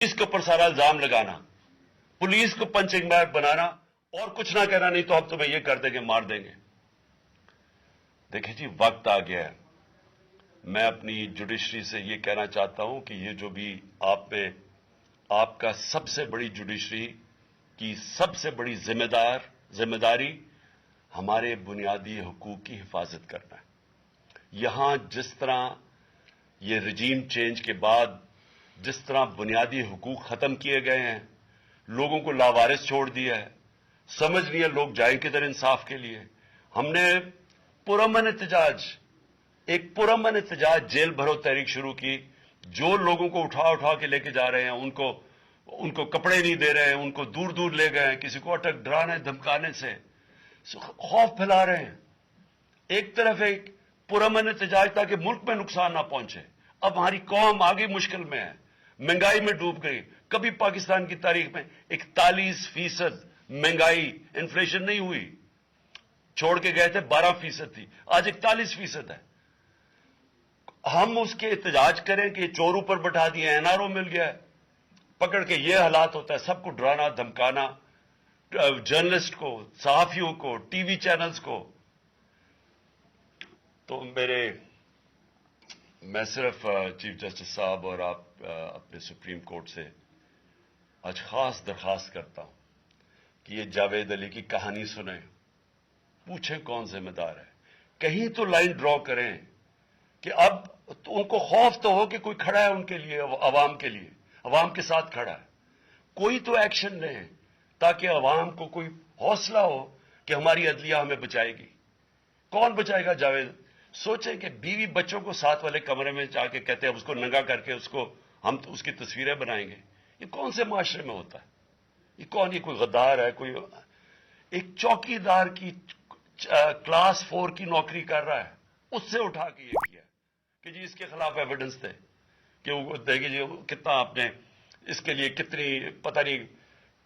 Police के ऊपर सारा इल्जाम लगाना, पुलिस को पंचिंग बैग बनाना और कुछ ना कहना, नहीं तो हम तुम्हें ये कर देंगे, मार देंगे। देखिए जी, वक्त आ गया है। मैं अपनी जुडिशरी से ये कहना चाहता हूं कि ये जो भी आप में आपका सबसे बड़ी जुडिशरी की सबसे बड़ी जिम्मेदारी हमारे बुनियादी हकूक की हिफाजत करना है। यहां जिस तरह ये रजीम चेंज के बाद जिस तरह बुनियादी हकूक खत्म किए गए हैं, लोगों को लावारिस छोड़ दिया है, समझ नहीं है लोग जाए किधर इंसाफ के लिए। हमने एक पुरअमन एहतजाज जेल भरो तहरीक शुरू की। जो लोगों को उठा उठा के लेके जा रहे हैं, उनको कपड़े नहीं दे रहे हैं, उनको दूर दूर ले गए हैं, किसी को अटक डराने धमकाने से खौफ फैला रहे हैं। एक तरफ एक पुरअमन एहतजाज ताकि मुल्क में नुकसान ना पहुंचे। अब हमारी कौम आगे मुश्किल में है, महंगाई में डूब गई। कभी पाकिस्तान की तारीख में 41% महंगाई इन्फ्लेशन नहीं हुई, छोड़ के गए थे 12% थी, आज 41% है। हम उसके एहतजाज करें कि चोर ऊपर बैठा दिए, एनआरओ मिल गया है, पकड़ के ये हालात होता है। सबको डराना धमकाना, जर्नलिस्ट को, सहाफियों को, टीवी चैनल्स को। तो मैं सिर्फ चीफ जस्टिस साहब और आप अपने सुप्रीम कोर्ट से आज खास दरखास्त करता हूं कि ये जावेद अली की कहानी सुने, पूछें कौन जिम्मेदार है, कहीं तो लाइन ड्रॉ करें कि अब तो उनको खौफ तो हो कि कोई खड़ा है उनके लिए, अवाम के लिए, अवाम के साथ खड़ा है। कोई तो एक्शन लें ताकि अवाम को कोई हौसला हो कि हमारी अदलिया हमें बचाएगी। कौन बचाएगा? जावेद। सोचें कि बीवी बच्चों को साथ वाले कमरे में जाके कहते हैं उसको नंगा करके हम तो उसकी तस्वीरें बनाएंगे। ये कौन से माशरे में होता है? ये कौन? ये कोई गद्दार है? कोई एक चौकीदार की क्लास 4 की नौकरी कर रहा है, उससे उठा के ये किया कि जी इसके खिलाफ एविडेंस थे कि वो देखिए जी कितना आपने इसके लिए कितनी पता नहीं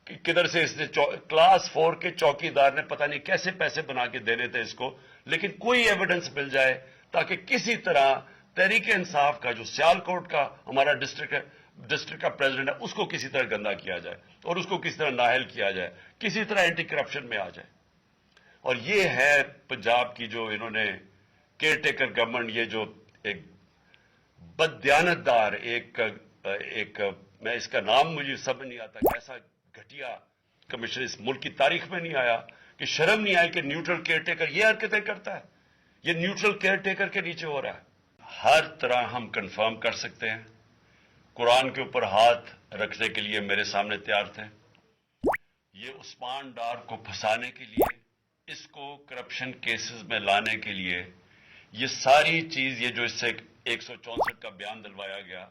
किधर से इसने क्लास 4 के चौकीदार ने पता नहीं कैसे पैसे बना के देने थे इसको, लेकिन कोई एविडेंस मिल जाए ताकि किसी तरह तहरीक इंसाफ का जो सियालकोट का हमारा डिस्ट्रिक्ट का प्रेसिडेंट है उसको किसी तरह गंदा किया जाए और उसको किसी तरह नाअहल किया जाए, किसी तरह एंटी करप्शन में आ जाए। और ये है पंजाब की जो इन्होंने केयर टेकर गवर्नमेंट, ये जो एक बददियानतदार एक मैं इसका नाम मुझे समझ नहीं आता, कैसा घटिया कमिश्नर इस मुल्क की तारीख में नहीं आया कि शर्म नहीं आई कि न्यूट्रल केयर टेकर ये हरकतें करता है। ये न्यूट्रल केयर टेकर के नीचे हो रहा है। हर तरह हम कंफर्म कर सकते हैं, कुरान के ऊपर हाथ रखने के लिए मेरे सामने तैयार थे। ये उस्मान डार को फंसाने के लिए, इसको करप्शन केसेस में लाने के लिए, ये सारी चीज, ये जो इससे 164 का बयान दिलवाया गया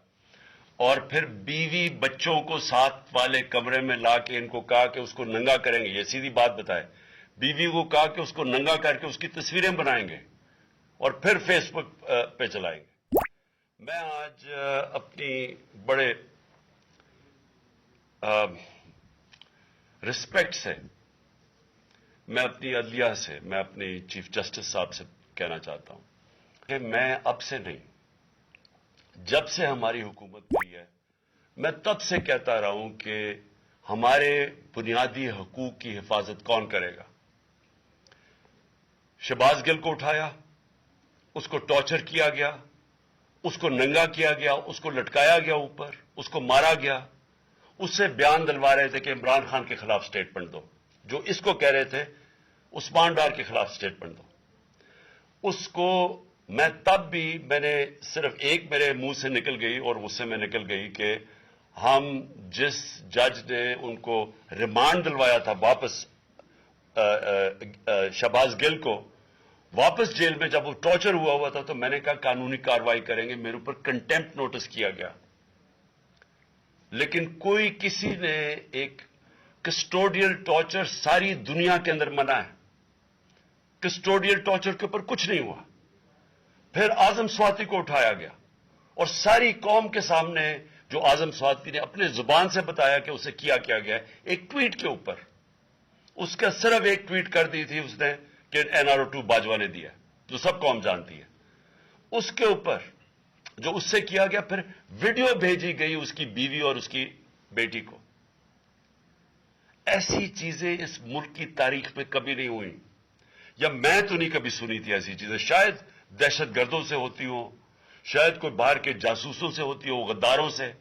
और फिर बीवी बच्चों को साथ वाले कमरे में ला के इनको कहा कि उसको नंगा करेंगे। ये सीधी बात बताए, बीवी को कहा कि उसको नंगा करके उसकी तस्वीरें बनाएंगे और फिर फेसबुक पे चलाएंगे। मैं आज अपनी बड़े रिस्पेक्ट से मैं अपनी अदलिया से, मैं अपनी चीफ जस्टिस साहब से कहना चाहता हूं कि मैं अब से नहीं, जब से हमारी हुकूमत गई है, मैं तब से कहता रहा हूं कि हमारे बुनियादी हकूक की हिफाजत कौन करेगा। शहबाज गिल को उठाया, उसको टॉर्चर किया गया, उसको नंगा किया गया, उसको लटकाया गया ऊपर, उसको मारा गया। उससे बयान दिलवा रहे थे कि इमरान खान के खिलाफ स्टेटमेंट दो, जो इसको कह रहे थे उस्मान डार के खिलाफ स्टेटमेंट दो। उसको मैंने सिर्फ एक मेरे मुंह से निकल गई और उससे मैं निकल गई कि हम जिस जज ने उनको रिमांड दिलवाया था वापस शहबाज गिल को वापस जेल में, जब वो टॉर्चर हुआ था तो मैंने कहा कानूनी कार्रवाई करेंगे। मेरे ऊपर कंटेम्प्ट नोटिस किया गया, लेकिन किसी ने एक कस्टोडियल टॉर्चर सारी दुनिया के अंदर मना है, कस्टोडियल टॉर्चर के ऊपर कुछ नहीं हुआ। फिर आजम स्वाति को उठाया गया और सारी कौम के सामने जो आजम स्वाति ने अपने जुबान से बताया कि उसे किया गया, एक ट्वीट के ऊपर, उसका सिर्फ एक ट्वीट कर दी थी उसने कि एनआरओ 2 बाजवा ने दिया, जो सब कौम जानती है। उसके ऊपर जो उससे किया गया, फिर वीडियो भेजी गई उसकी बीवी और उसकी بیٹی کو. ایسی چیزیں اس ملک کی تاریخ میں کبھی نہیں ہوئی, یا میں تو نہیں کبھی سنی تھی ایسی چیزیں. شاید دہشت گردوں سے ہوتی ہوں, شاید کوئی باہر کے جاسوسوں سے ہوتی ہو, غداروں سے,